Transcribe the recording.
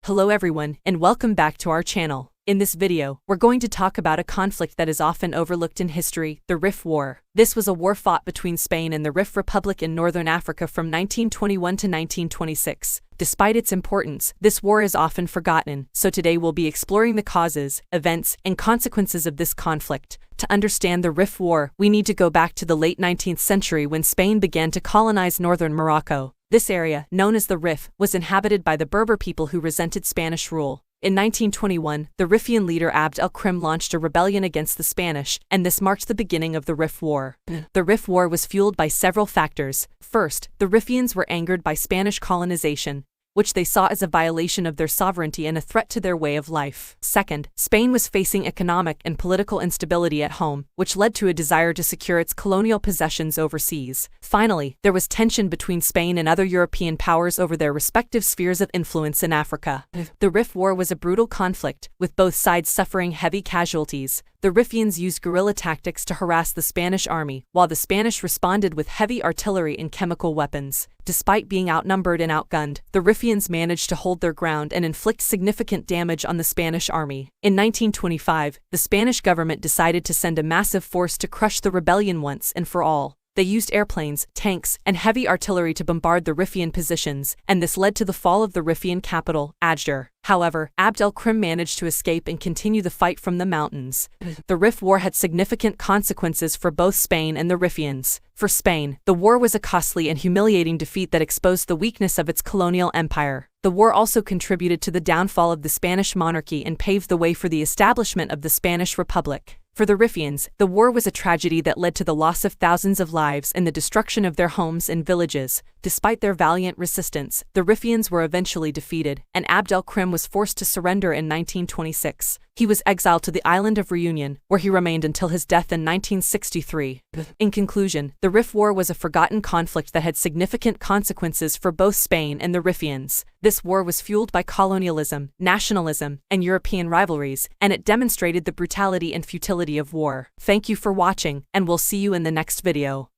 Hello everyone, and welcome back to our channel. In this video, we're going to talk about a conflict that is often overlooked in history, the Rif War. This was a war fought between Spain and the Rif Republic in northern Africa from 1921 to 1926. Despite its importance, this war is often forgotten, so today we'll be exploring the causes, events, and consequences of this conflict. To understand the Rif War, we need to go back to the late 19th century when Spain began to colonize northern Morocco. This area, known as the Rif, was inhabited by the Berber people who resented Spanish rule. In 1921, the Rifian leader Abd el-Krim launched a rebellion against the Spanish, and this marked the beginning of the Rif War. The Rif War was fueled by several factors. First, the Rifians were angered by Spanish colonization, which they saw as a violation of their sovereignty and a threat to their way of life. Second, Spain was facing economic and political instability at home, which led to a desire to secure its colonial possessions overseas. Finally, there was tension between Spain and other European powers over their respective spheres of influence in Africa. The Rif War was a brutal conflict, with both sides suffering heavy casualties. The Rifians used guerrilla tactics to harass the Spanish army, while the Spanish responded with heavy artillery and chemical weapons. Despite being outnumbered and outgunned, the Rifians managed to hold their ground and inflict significant damage on the Spanish army. In 1925, the Spanish government decided to send a massive force to crush the rebellion once and for all. They used airplanes, tanks, and heavy artillery to bombard the Rifian positions, and this led to the fall of the Rifian capital, Algiers. However, Abd el-Krim managed to escape and continue the fight from the mountains. The Rif War had significant consequences for both Spain and the Rifians. For Spain, the war was a costly and humiliating defeat that exposed the weakness of its colonial empire. The war also contributed to the downfall of the Spanish monarchy and paved the way for the establishment of the Spanish Republic. For the Rifians, the war was a tragedy that led to the loss of thousands of lives and the destruction of their homes and villages. Despite their valiant resistance, the Rifians were eventually defeated, and Abd el-Krim was forced to surrender in 1926. He was exiled to the island of Reunion, where he remained until his death in 1963. In conclusion, the Rif War was a forgotten conflict that had significant consequences for both Spain and the Rifians. This war was fueled by colonialism, nationalism, and European rivalries, and it demonstrated the brutality and futility of war. Thank you for watching, and we'll see you in the next video.